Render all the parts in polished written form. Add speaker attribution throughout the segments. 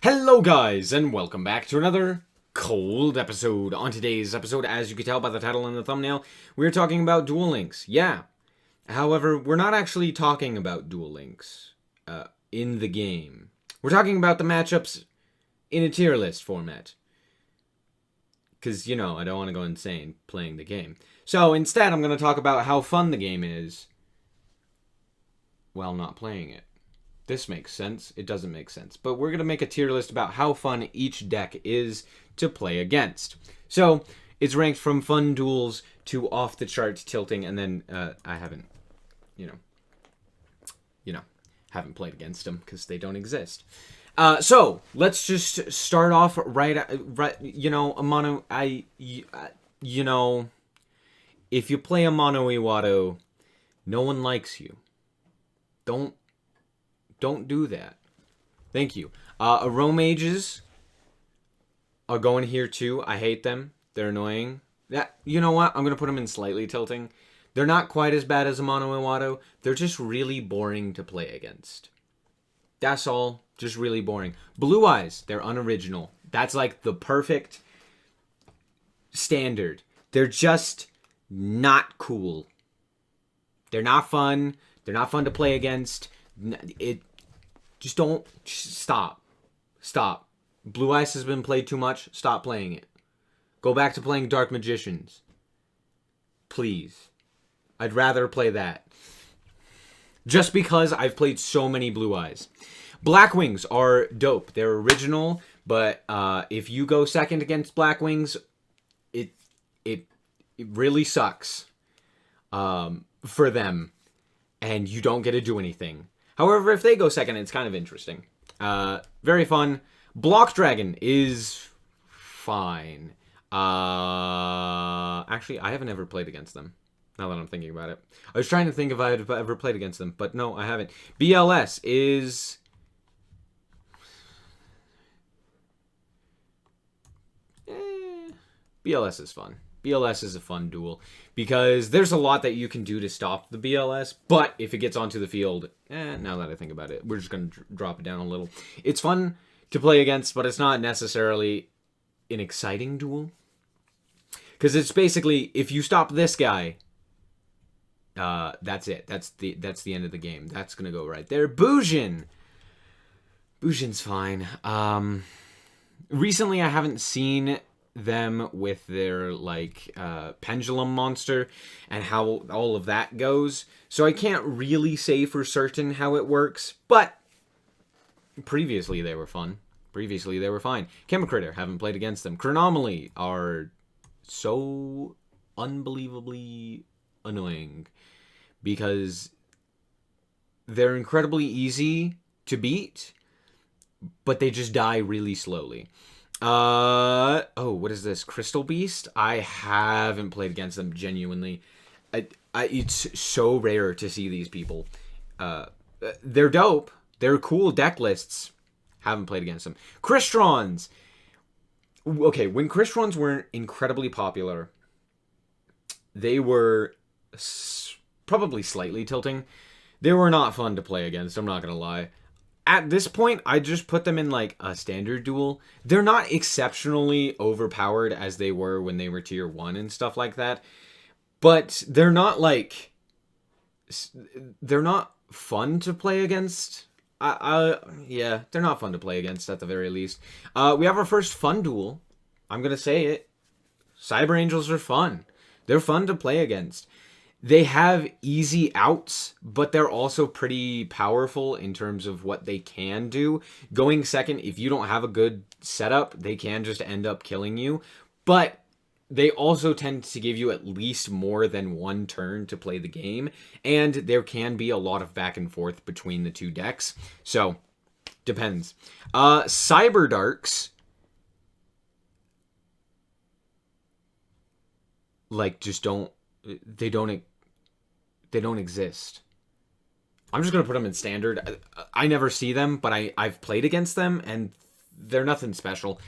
Speaker 1: Hello guys, and welcome back to another cold episode. On today's episode, as you can tell by the title and the thumbnail, we're talking about Duel Links. Yeah. However, we're not actually talking about Duel Links in the game. We're talking about the matchups in a tier list format. Because, I don't want to go insane playing the game. So instead, I'm going to talk about how fun the game is while not playing it. This makes sense. It doesn't make sense. But we're going to make a tier list about how fun each deck is to play against. So, it's ranked from fun duels to off-the-charts tilting, and then I haven't, haven't played against them because they don't exist. So, let's just start off right, a mono, if you play a mono Iwado, no one likes you. Don't do that. Thank you. Arome Mages are going here too. I hate them. They're annoying. You know what? I'm going to put them in slightly tilting. They're not quite as bad as a Mono Iwado. They're just really boring to play against. That's all. Just really boring. Blue Eyes, they're unoriginal. That's like the perfect standard. They're just not cool. They're not fun. They're not fun to play against. Stop. Blue Eyes has been played too much. Stop playing it. Go back to playing Dark Magicians. Please. I'd rather play that. Just because I've played so many Blue Eyes. Black Wings are dope. They're original, but if you go second against Black Wings, it really sucks for them, and you don't get to do anything. However, if they go second, it's kind of interesting. Very fun. Block Dragon is fine. Actually, I haven't ever played against them, now that I'm thinking about it. I was trying to think if I had ever played against them, but no, I haven't. BLS is... BLS is fun. BLS is a fun duel because there's a lot that you can do to stop the BLS, but if it gets onto the field, now that I think about it, we're just going to drop it down a little. It's fun to play against, but it's not necessarily an exciting duel because it's basically, if you stop this guy, that's it. That's the end of the game. That's going to go right there. Bujin. Bujin's fine. Recently I haven't seen them with their pendulum monster and how all of that goes, so I can't really say for certain how it works, but previously they were fun. Previously they were fine. Chemicritter, haven't played against them. Chronomaly are so unbelievably annoying because they're incredibly easy to beat, but they just die really slowly. What is this? Crystal Beast? I haven't played against them, genuinely. It's so rare to see these people. They're dope. They're cool deck lists. Haven't played against them. Cristrons! Okay, when Cristrons were incredibly popular, they were probably slightly tilting. They were not fun to play against, I'm not gonna lie. At this point, I just put them in a standard duel. They're not exceptionally overpowered as they were when they were tier 1 and stuff like that. But they're not they're not fun to play against. Yeah, they're not fun to play against at the very least. We have our first fun duel. I'm going to say it. Cyber Angels are fun. They're fun to play against. They have easy outs, but they're also pretty powerful in terms of what they can do. Going second, if you don't have a good setup, they can just end up killing you. But they also tend to give you at least more than one turn to play the game. And there can be a lot of back and forth between the two decks. So, depends. Cyber Darks, just don't... They don't exist. I'm just going to put them in standard. I never see them, but I've played against them, and they're nothing special.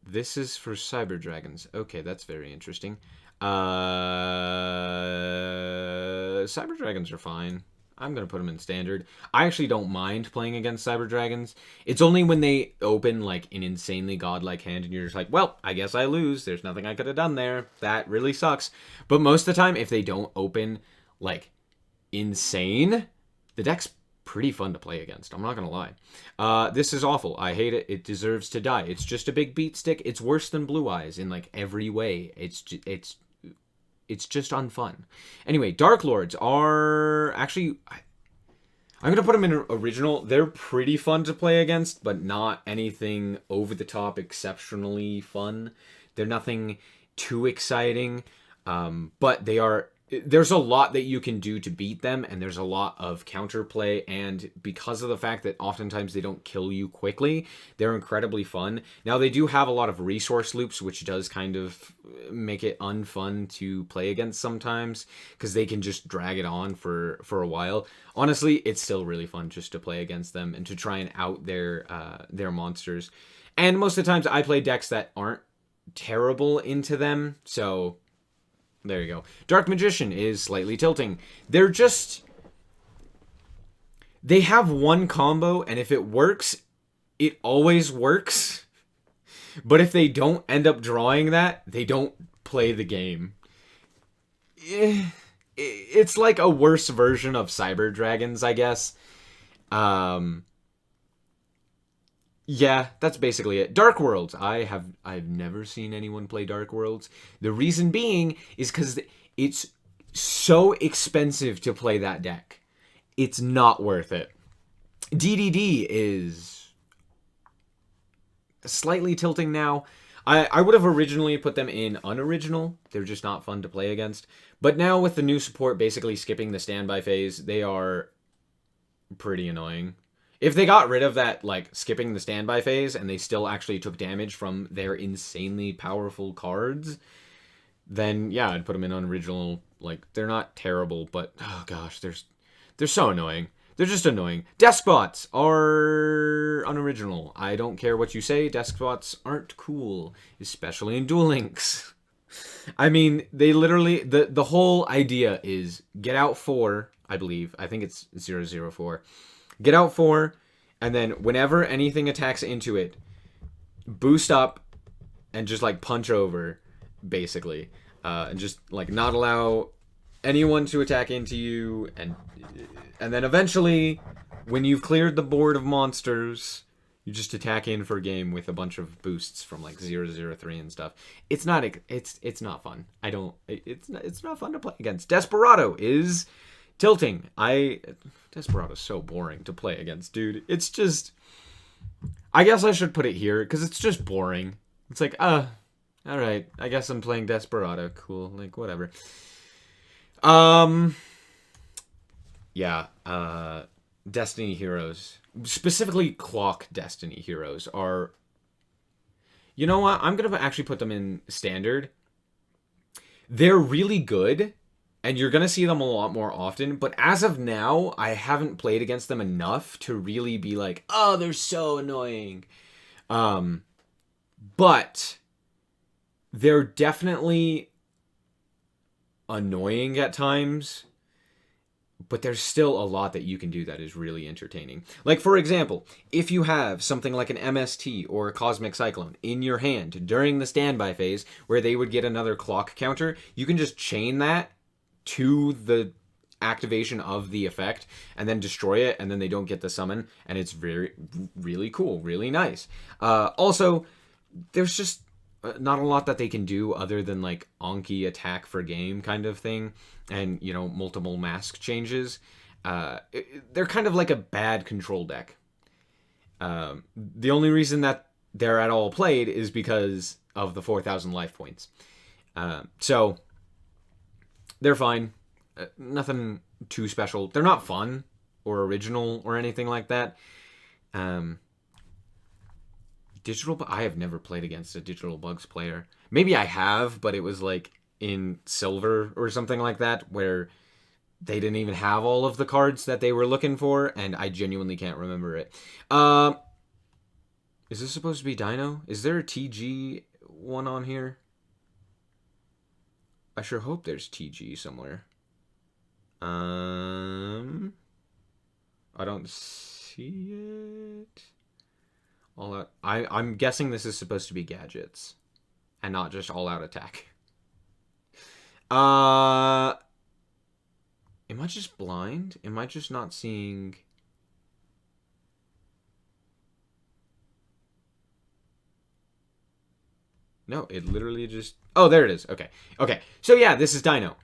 Speaker 1: This is for Cyber Dragons. Okay, that's very interesting. Cyber Dragons are fine. I'm going to put them in standard. I actually don't mind playing against Cyber Dragons. It's only when they open like an insanely godlike hand and you're just like, well, I guess I lose. There's nothing I could have done there. That really sucks. But most of the time, if they don't open like insane, the deck's pretty fun to play against. I'm not going to lie. This is awful. I hate it. It deserves to die. It's just a big beat stick. It's worse than Blue Eyes in like every way. It's just unfun. Anyway, Dark Lords are actually... I'm going to put them in original. They're pretty fun to play against, but not anything over-the-top exceptionally fun. They're nothing too exciting, but they are... There's a lot that you can do to beat them, and there's a lot of counterplay, and because of the fact that oftentimes they don't kill you quickly, they're incredibly fun. Now, they do have a lot of resource loops, which does kind of make it unfun to play against sometimes, because they can just drag it on for a while. Honestly, it's still really fun just to play against them and to try and out their monsters. And most of the times, I play decks that aren't terrible into them, so... There you go. Dark Magician is slightly tilting. They're just... They have one combo, and if it works, it always works. But if they don't end up drawing that, they don't play the game. It's like a worse version of Cyber Dragons, I guess. Yeah, that's basically it. Dark Worlds. I've never seen anyone play Dark Worlds. The reason being is because it's so expensive to play that deck. It's not worth it. DDD is slightly tilting now. I would have originally put them in unoriginal. They're just not fun to play against. But now with the new support basically skipping the standby phase, they are pretty annoying. If they got rid of that, like, skipping the standby phase and they still actually took damage from their insanely powerful cards, then, yeah, I'd put them in unoriginal. Like, they're not terrible, but, oh gosh, they're so annoying. They're just annoying. Despots are unoriginal. I don't care what you say, Despots aren't cool, especially in Duel Links. I mean, they literally, the whole idea is get out 4, I believe. I think it's 004. Get out 4, and then whenever anything attacks into it, boost up and just, like, punch over, basically. And just, like, not allow anyone to attack into you. And then eventually, when you've cleared the board of monsters, you just attack in for a game with a bunch of boosts from, like, 003 and stuff. It's not fun. It's not fun to play against. Desperado is... tilting. Desperado's so boring to play against, dude. It's just... I guess I should put it here, because it's just boring. It's like, alright, I guess I'm playing Desperado. Cool, like, whatever. Yeah, Destiny Heroes, specifically Clock Destiny Heroes, are... You know what? I'm going to actually put them in Standard. They're really good, and you're going to see them a lot more often. But as of now, I haven't played against them enough to really be like, oh, they're so annoying. But they're definitely annoying at times. But there's still a lot that you can do that is really entertaining. Like, for example, if you have something like an MST or a Cosmic Cyclone in your hand during the standby phase where they would get another clock counter, you can just chain that to the activation of the effect and then destroy it, and then they don't get the summon, and it's really cool, really nice. Also, there's just not a lot that they can do other than like Anki attack for game kind of thing, and you know, multiple mask changes. They're kind of like a bad control deck. The only reason that they're at all played is because of the 4,000 life points. So they're fine. Nothing too special. They're not fun or original or anything like that. Digital, I have never played against a Digital Bugs player. Maybe I have, but it was like in Silver or something like that, where they didn't even have all of the cards that they were looking for, and I genuinely can't remember it. Is this supposed to be Dino? Is there a TG one on here? I sure hope there's TG somewhere. I don't see it. All out. I'm guessing this is supposed to be gadgets, and not just all out attack. Am I just blind? Am I just not seeing? No, it literally just... Oh, there it is. Okay. Okay. So yeah, this is Dino.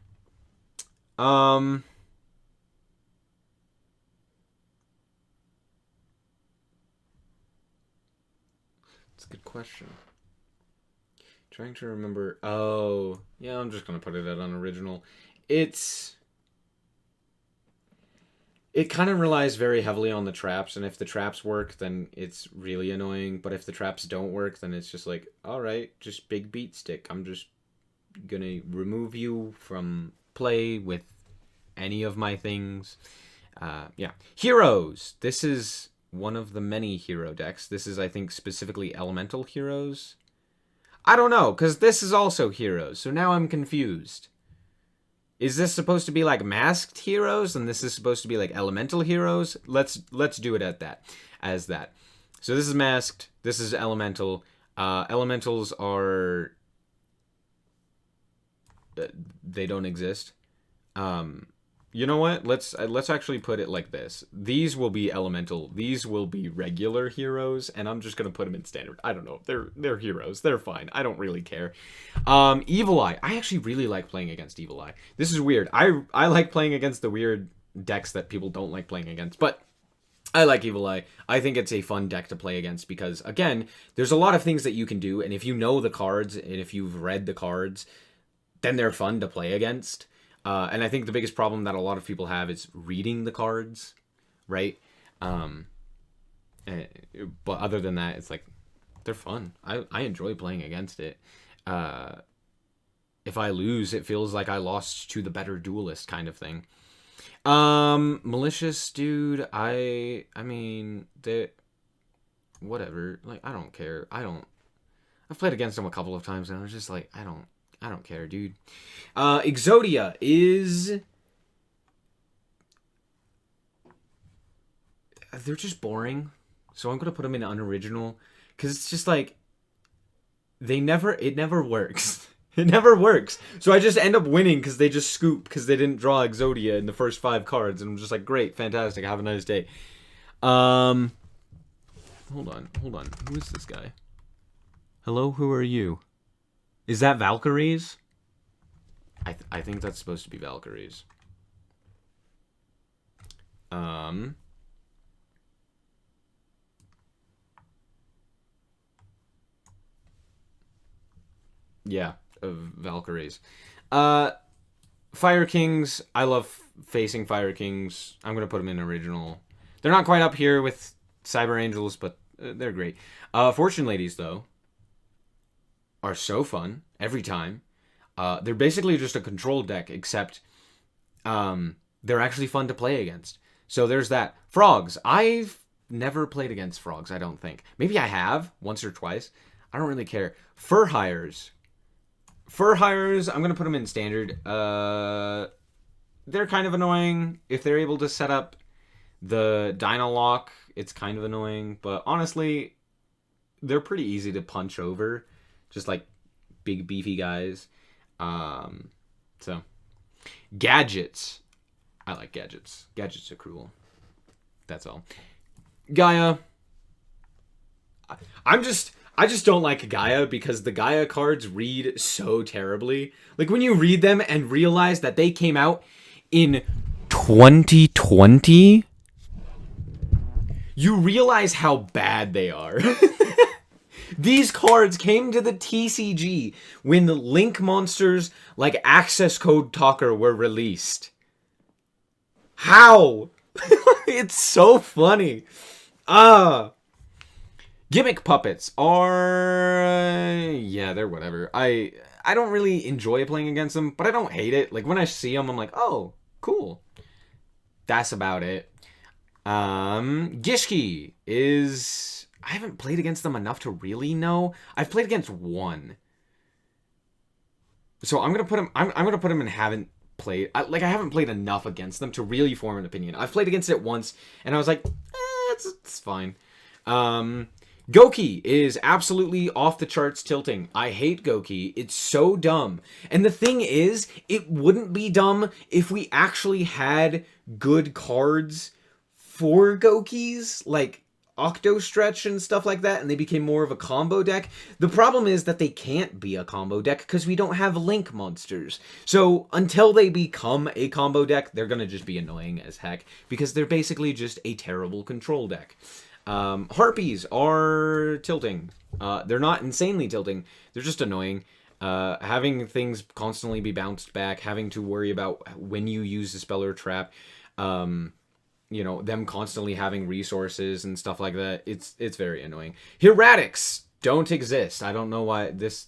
Speaker 1: It's a good question. Trying to remember... Oh, yeah, I'm just going to put it at unoriginal. It kind of relies very heavily on the traps, and if the traps work, then it's really annoying. But if the traps don't work, then it's just like, alright, just big beat stick. I'm just gonna remove you from play with any of my things. Yeah. Heroes! This is one of the many hero decks. This is, I think, specifically elemental heroes. I don't know, because this is also heroes, so now I'm confused. Is this supposed to be like masked heroes, and this is supposed to be like elemental heroes? Let's do it at that, as that. So this is masked. This is elemental. Elementals are they don't exist. You know what? Let's actually put it like this. These will be elemental. These will be regular heroes, and I'm just gonna put them in standard. I don't know. They're heroes. They're fine. I don't really care. Evil Eye. I actually really like playing against Evil Eye. This is weird. I like playing against the weird decks that people don't like playing against, but I like Evil Eye. I think it's a fun deck to play against because, again, there's a lot of things that you can do, and if you know the cards and if you've read the cards, then they're fun to play against. And I think the biggest problem that a lot of people have is reading the cards, right? But other than that, it's like, they're fun. I enjoy playing against it. If I lose, it feels like I lost to the better duelist kind of thing. Malicious, dude, I mean, whatever. Like, I don't care. I've played against them a couple of times, and I was just like, I don't care, dude. Exodia is... They're just boring. So I'm going to put them in unoriginal. Because it's just like... It never works. It never works. So I just end up winning because they just scoop. Because they didn't draw Exodia in the first 5 cards. And I'm just like, great, fantastic, have a nice day. Hold on. Who is this guy? Hello, who are you? Is that Valkyries? I think that's supposed to be Valkyries. Yeah, Valkyries. Fire Kings. I love facing Fire Kings. I'm gonna put them in original. They're not quite up here with Cyber Angels, but they're great. Fortune Ladies, though, are so fun every time. They're basically just a control deck, except they're actually fun to play against. So there's that. Frogs. I've never played against frogs, I don't think. Maybe I have, once or twice. I don't really care. Fur Hires. Fur Hires, I'm going to put them in standard. They're kind of annoying. If they're able to set up the Dino Lock, it's kind of annoying. But honestly, they're pretty easy to punch over. Just like big beefy guys. So gadgets. I like gadgets. Gadgets are cool. That's all. Gaia. I just don't like Gaia because the Gaia cards read so terribly. Like when you read them and realize that they came out in 2020, you realize how bad they are. These cards came to the TCG when the Link monsters like Access Code Talker were released. How? It's so funny. Gimmick puppets are... yeah, they're whatever. I don't really enjoy playing against them, but I don't hate it. Like when I see them, I'm like, oh, cool. That's about it. Gishki is... I haven't played against them enough to really know. I've played against one. So I'm gonna put him. I'm gonna put him in haven't played... I haven't played enough against them to really form an opinion. I've played against it once, and I was like, it's fine. Goki is absolutely off the charts tilting. I hate Goki. It's so dumb. And the thing is, it wouldn't be dumb if we actually had good cards for Gokis, like Octostretch and stuff like that, and they became more of a combo deck. The problem is that they can't be a combo deck because we don't have Link monsters. So until they become a combo deck, they're going to just be annoying as heck because they're basically just a terrible control deck. Harpies are tilting. They're not insanely tilting. They're just annoying. Having things constantly be bounced back, having to worry about when you use the spell or trap, you know, them constantly having resources and stuff like that. It's very annoying. Heretics don't exist. I don't know why this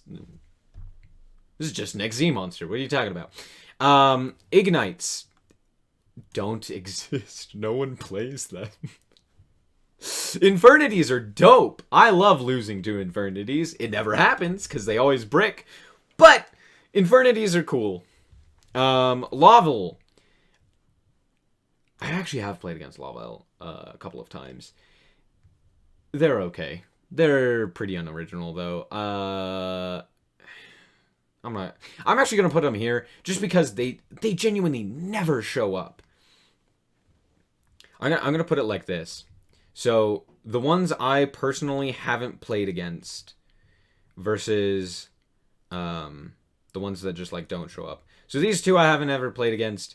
Speaker 1: is just an XZ monster. What are you talking about? Ignites don't exist. No one plays them. Infernities are dope. I love losing to Infernities. It never happens because they always brick. But Infernities are cool. Laval. I actually have played against Laval a couple of times. They're okay. They're pretty unoriginal though. I'm actually gonna put them here just because they genuinely never show up. I'm gonna put it like this. So the ones I personally haven't played against versus the ones that just like don't show up. So these two I haven't ever played against.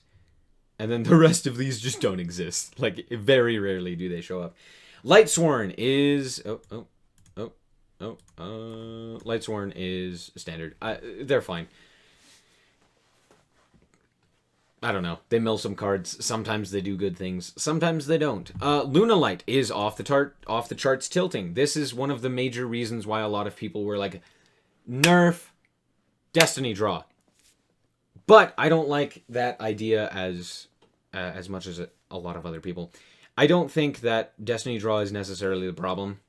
Speaker 1: And then the rest of these just don't exist. Like, very rarely do they show up. Lightsworn is... Lightsworn is standard. They're fine. I don't know. They mill some cards. Sometimes they do good things. Sometimes they don't. Lunalight is off the charts tilting. This is one of the major reasons why a lot of people were like, nerf Destiny Draw. But I don't like that idea as much as a lot of other people. I don't think that Destiny Draw is necessarily the problem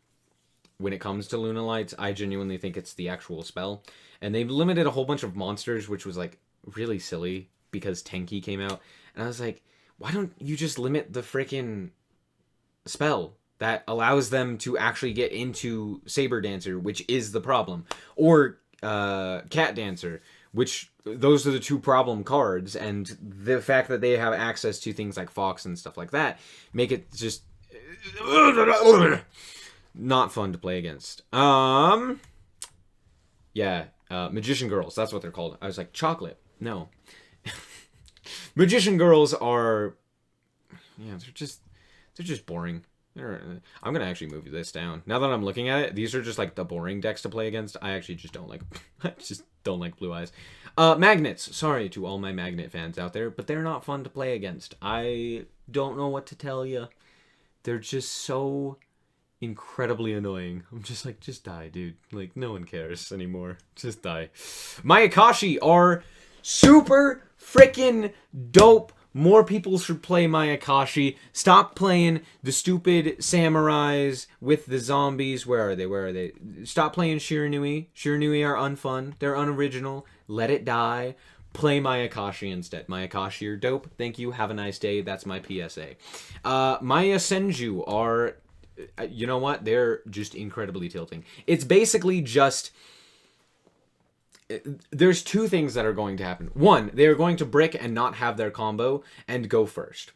Speaker 1: when it comes to Lunalights. I genuinely think it's the actual spell. And they've limited a whole bunch of monsters, which was like really silly because Tenki came out. And I was like, why don't you just limit the freaking spell that allows them to actually get into Saber Dancer, which is the problem. Or Cat Dancer, which those are the two problem cards, and the fact that they have access to things like Fox and stuff like that make it just not fun to play against. Magician Girls, that's what they're called. I was like, chocolate. No. Magician Girls are they're just boring. I'm gonna actually move this down. Now that I'm looking at it, these are just like the boring decks to play against. I actually just don't like Blue Eyes. Magnets. Sorry to all my Magnet fans out there, but they're not fun to play against. I don't know what to tell you. They're just so incredibly annoying. I'm just like, just die, dude. Like, no one cares anymore. Just die. Mayakashi are super freaking dope. More people should play Mayakashi. Stop playing the stupid samurais with the zombies. Where are they? Stop playing Shiranui. Shiranui are unfun. They're unoriginal. Let it die. Play Mayakashi instead. Mayakashi are dope. Thank you. Have a nice day. That's my PSA. Maya Senju are... You know what? They're just incredibly tilting. It's basically just... There's two things that are going to happen. One, they are going to brick and not have their combo and go first.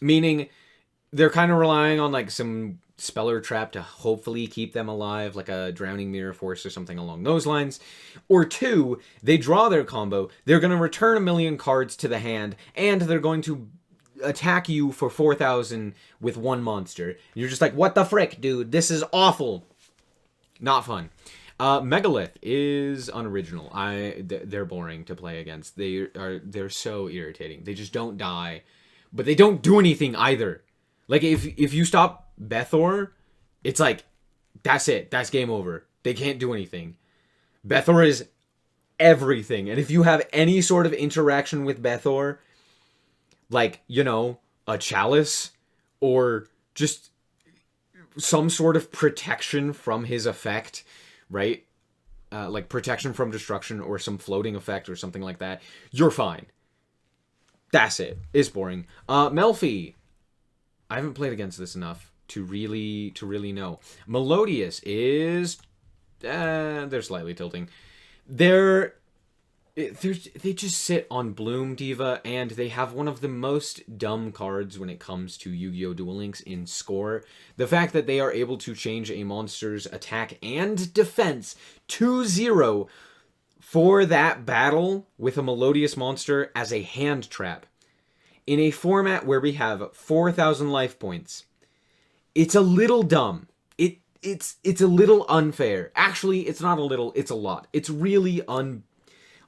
Speaker 1: Meaning, they're kind of relying on like some spell or trap to hopefully keep them alive, like a Drowning Mirror Force or something along those lines. Or two, they draw their combo, they're going to return 1,000,000 cards to the hand, and they're going to attack you for 4,000 with one monster. You're just like, what the frick, dude? This is awful. Not fun. Megalith is unoriginal. They're boring to play against. They're so irritating. They just don't die, but they don't do anything either. Like if you stop Bethor, it's like that's it. That's game over. They can't do anything. Bethor is everything, and if you have any sort of interaction with Bethor, like, you know, a chalice or just some sort of protection from his effect, right? Like protection from destruction or some floating effect or something like that, you're fine. That's it. It's boring. Melfi. I haven't played against this enough to really know. Melodious is they're slightly tilting. They just sit on Bloom Diva, and they have one of the most dumb cards when it comes to Yu-Gi-Oh! Duel Links in Score. The fact that they are able to change a monster's attack and defense to 0 for that battle with a Melodious monster as a hand trap. In a format where we have 4,000 life points, it's a little dumb. It's a little unfair. Actually, it's not a little, it's a lot. It's really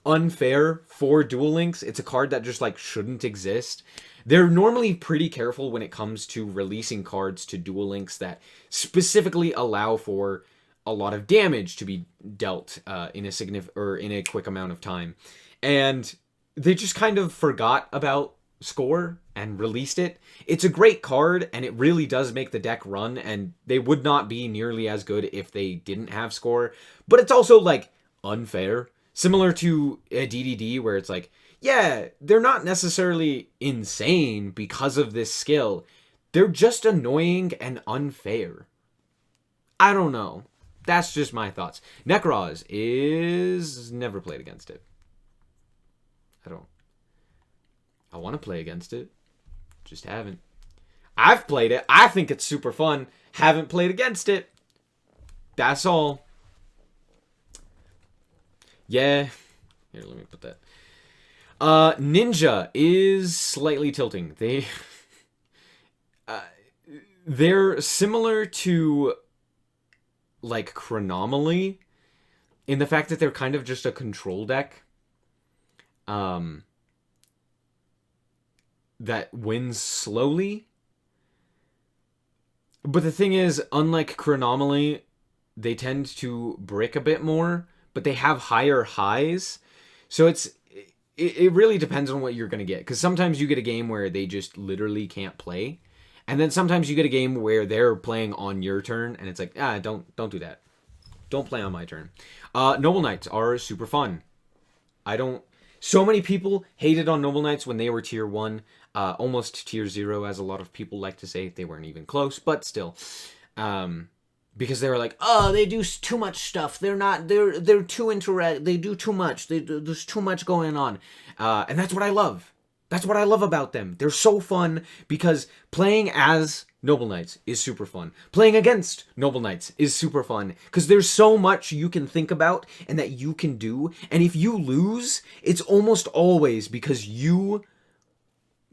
Speaker 1: unfair for Duel Links. It's a card that just, like, shouldn't exist. They're normally pretty careful when it comes to releasing cards to Duel Links that specifically allow for a lot of damage to be dealt in a quick amount of time. And they just kind of forgot about Score and released it. It's a great card, and it really does make the deck run, and they would not be nearly as good if they didn't have Score. But it's also, like, unfair. Similar to a DDD, where it's like, yeah, they're not necessarily insane because of this skill. They're just annoying and unfair. I don't know. That's just my thoughts. Necroz is never played against it. I want to play against it. Just haven't. I've played it. I think it's super fun. Haven't played against it. That's all. Yeah. Here, let me put that. Ninja is slightly tilting. They're similar to, like, Chronomaly in the fact that they're kind of just a control deck. That wins slowly. But the thing is, unlike Chronomaly, they tend to brick a bit more, but they have higher highs. So it really depends on what you're going to get. Because sometimes you get a game where they just literally can't play. And then sometimes you get a game where they're playing on your turn, and it's like, don't do that. Don't play on my turn. Noble Knights are super fun. So many people hated on Noble Knights when they were tier 1. Almost tier 0, as a lot of people like to say. They weren't even close, but still. Because they were like, oh, they do too much stuff. They're too they do too much. There's too much going on. And that's what I love. That's what I love about them. They're so fun because playing as Noble Knights is super fun. Playing against Noble Knights is super fun because there's so much you can think about and that you can do. And if you lose, it's almost always because you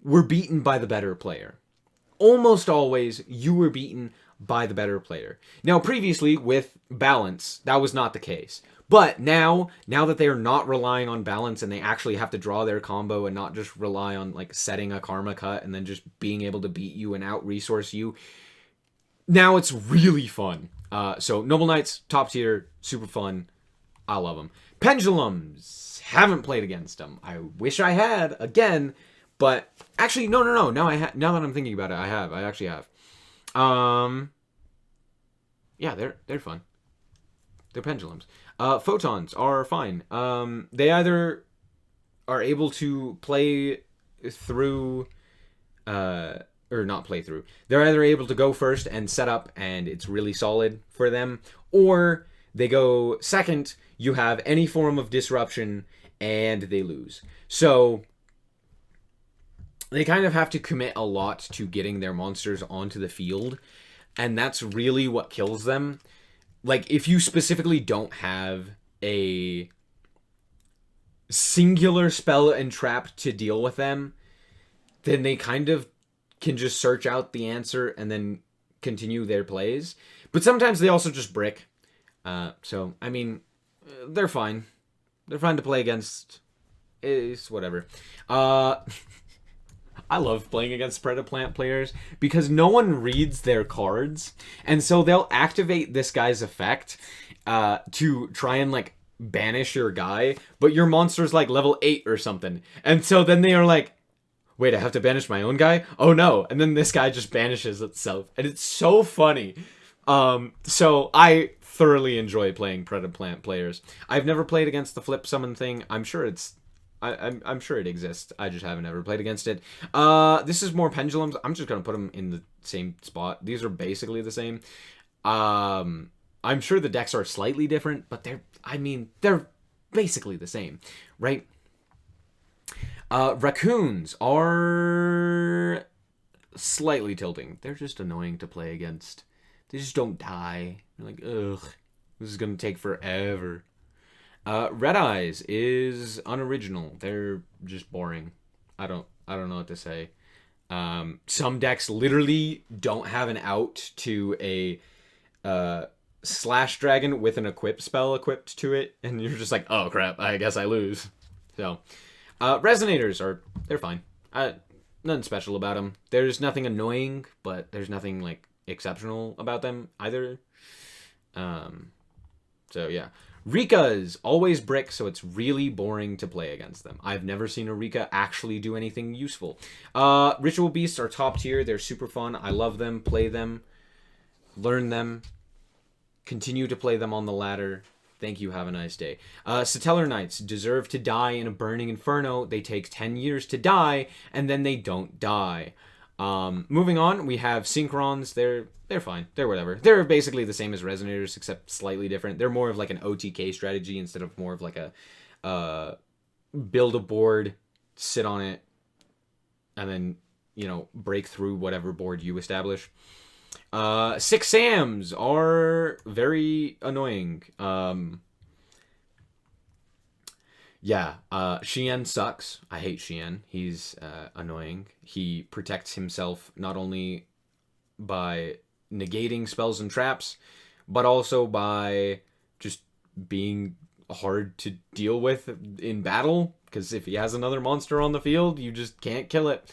Speaker 1: were beaten by the better player. Almost always you were beaten by the better player. Now, previously with balance, that was not the case. But now that they are not relying on balance and they actually have to draw their combo and not just rely on, like, setting a karma cut and then just being able to beat you and out-resource you, now it's really fun. So Noble Knights, top tier, super fun. I love them. Pendulums, haven't played against them. I wish I had, again, but actually, no. Now that I'm thinking about it, I actually have. Yeah, they're fun. They're pendulums. Photons are fine. They either are able to play through, or not play through. They're either able to go first and set up, and it's really solid for them, or they go second, you have any form of disruption, and they lose. So they kind of have to commit a lot to getting their monsters onto the field, and that's really what kills them. Like, if you specifically don't have a singular spell and trap to deal with them, then they kind of can just search out the answer and then continue their plays. But sometimes they also just brick. So, I mean, they're fine. They're fine to play against. It's whatever. I love playing against Predaplant players because no one reads their cards. And so they'll activate this guy's effect to try and, like, banish your guy. But your monster's, like, level 8 or something. And so then they are like, wait, I have to banish my own guy? Oh, no. And then this guy just banishes itself. And it's so funny. So I thoroughly enjoy playing Predaplant players. I've never played against the flip summon thing. I'm sure it's I'm sure it exists. I just haven't ever played against it. This is more pendulums. I'm just gonna put them in the same spot. These are basically the same. I'm sure the decks are slightly different, but they're basically the same, right? Raccoons are slightly tilting. They're just annoying to play against. They just don't die. You're like, ugh, this is gonna take forever. Red Eyes is unoriginal. They're just boring. I don't know what to say. Some decks literally don't have an out to a Slash Dragon with an equip spell equipped to it, and you're just like, oh crap, I guess I lose. So, Resonators they're fine. Nothing special about them. There's nothing annoying, but there's nothing like exceptional about them either. So yeah. Rikas always brick, so it's really boring to play against them. I've never seen a Rika actually do anything useful. Ritual Beasts are top tier. They're super fun. I love them. Play them. Learn them. Continue to play them on the ladder. Thank you. Have a nice day. Satellar Knights deserve to die in a burning inferno. They take 10 years to die, and then they don't die. Moving on, we have Synchrons. They're fine. They're whatever. They're basically the same as Resonators, except slightly different. They're more of like an OTK strategy instead of more of like a build a board, sit on it, and then, break through whatever board you establish. Six Sams are very annoying. Shien sucks. I hate Shien. He's annoying. He protects himself not only by negating spells and traps, but also by just being hard to deal with in battle, because if he has another monster on the field, you just can't kill it.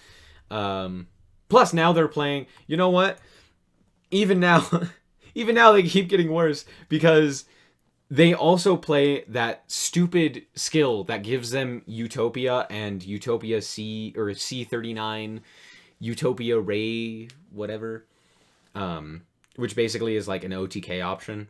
Speaker 1: Plus, now they're playing... You know what? Even now they keep getting worse, because they also play that stupid skill that gives them Utopia and Utopia C, or C39, Utopia Ray, whatever, which basically is like an OTK option,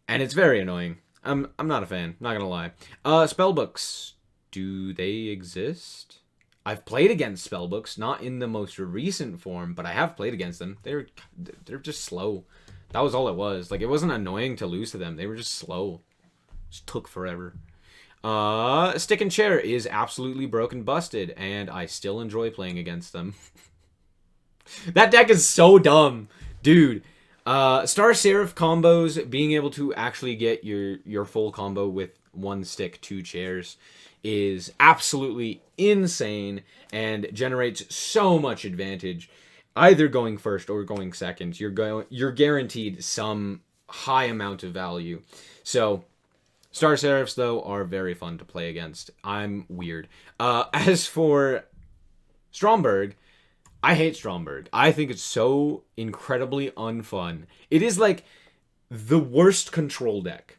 Speaker 1: and it's very annoying. I'm not a fan, not gonna lie. Spellbooks, do they exist? I've played against spellbooks, not in the most recent form, but I have played against them. They're just slow. That was all it was. Like, it wasn't annoying to lose to them. They were just slow. Just took forever. Stick and Chair is absolutely broken busted, and I still enjoy playing against them. That deck is so dumb. Dude. Star Seraph combos, being able to actually get your full combo with one stick, two chairs, is absolutely insane and generates so much advantage. Either going first or going second, you're guaranteed some high amount of value. So Star Seraphs, though, are very fun to play against. I'm weird. As for Stromberg, I hate Stromberg. I think it's so incredibly unfun. It is like the worst control deck.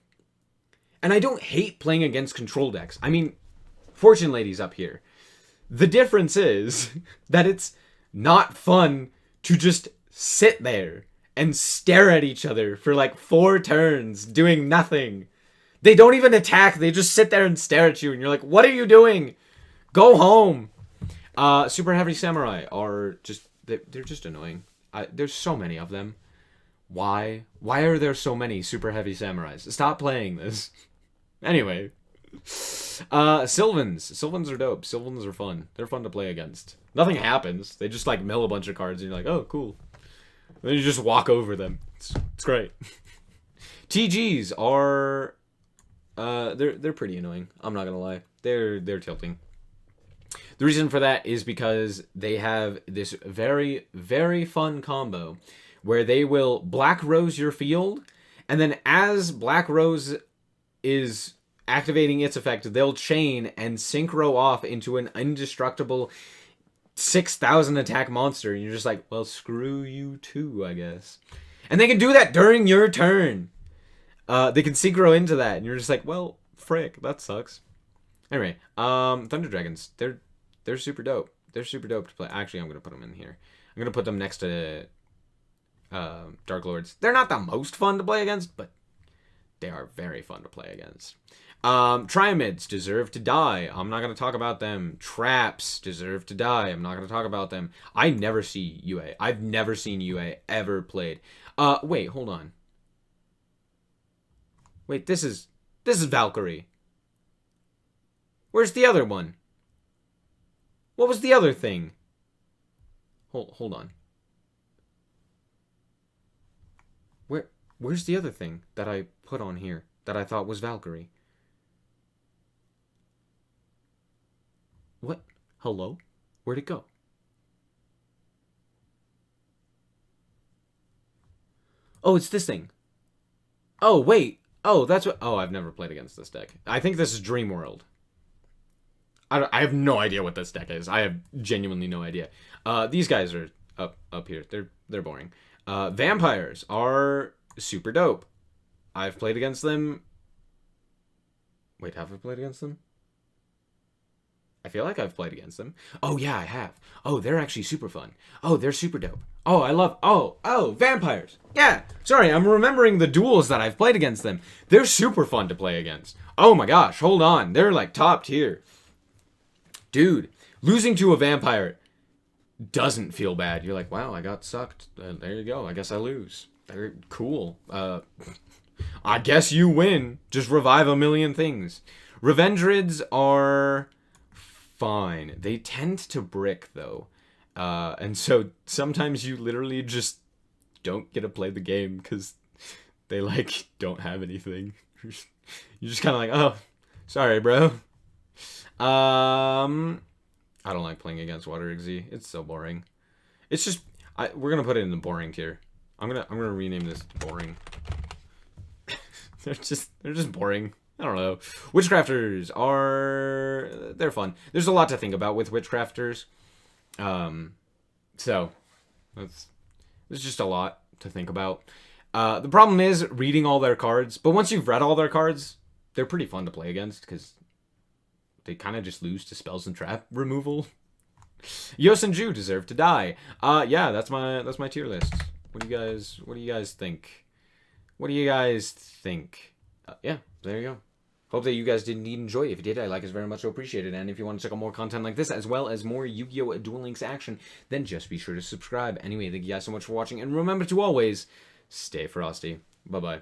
Speaker 1: And I don't hate playing against control decks. I mean, Fortune Lady's up here. The difference is that it's not fun to just sit there and stare at each other for like 4 turns doing nothing. They don't even attack. They just sit there and stare at you, and you're like, what are you doing? Go home. Super Heavy Samurai are just... They're just annoying. There's so many of them. Why? Why are there so many Super Heavy Samurais? Stop playing this. Anyway. Sylvans. Sylvans are dope. Sylvans are fun. They're fun to play against. Nothing happens. They just like mill a bunch of cards, and you're like, oh, cool. And then you just walk over them. It's great. TGs are... they're pretty annoying. I'm not gonna lie. They're tilting. The reason for that is because they have this very, very fun combo where they will Black Rose your field, and then as Black Rose is activating its effect, they'll chain and synchro off into an indestructible 6,000 attack monster, and you're just like, well, screw you too, I guess. And they can do that during your turn. They can synchro into that, and you're just like, well, frick, that sucks. Anyway, Thunder Dragons, they're super dope. They're super dope to play. Actually, I'm gonna put them in here. I'm gonna put them next to Dark Lords. They're not the most fun to play against, but they are very fun to play against. Triamids deserve to die. I'm not going to talk about them. Traps deserve to die. I'm not going to talk about them. I never see UA. I've never seen UA ever played. Wait, hold on. Wait, this is Valkyrie. Where's the other one? What was the other thing? Hold on. Where's the other thing that I put on here that I thought was Valkyrie? What? Hello? Where'd it go? Oh, it's this thing. Oh, wait. Oh, that's what... Oh, I've never played against this deck. I think this is Dream World. I have no idea what this deck is. I have genuinely no idea. These guys are up here. They're boring. Vampires are super dope. I've played against them. Wait, have I played against them? I feel like I've played against them. Oh, yeah, I have. Oh, they're actually super fun. Oh, they're super dope. Oh, I love... Oh, vampires. Yeah, sorry, I'm remembering the duels that I've played against them. They're super fun to play against. Oh my gosh, hold on. They're like top tier. Dude, losing to a vampire doesn't feel bad. You're like, wow, I got sucked. There you go. I guess I lose. They're cool. I guess you win. Just revive a million things. Revengerids are fine. They tend to brick, though. And so sometimes you literally just don't get to play the game because they, like, don't have anything. You're just kind of like, oh, sorry, bro. I don't like playing against Water XZ. It's so boring. It's just we're gonna put it in the boring tier. I'm gonna rename this to boring. they're just boring. I don't know. Witchcrafters they're fun. There's a lot to think about with Witchcrafters. So there's just a lot to think about. The problem is reading all their cards, but once you've read all their cards, they're pretty fun to play against because they kind of just lose to spells and trap removal. Yosenju deserve to die. Yeah, that's my tier list. What do you guys think? Yeah, there you go. Hope that you guys did indeed enjoy. If you did, I like us very much so appreciated. And if you want to check out more content like this, as well as more Yu-Gi-Oh! Duel Links action, then just be sure to subscribe. Anyway, thank you guys so much for watching, and remember to always stay frosty. Bye-bye.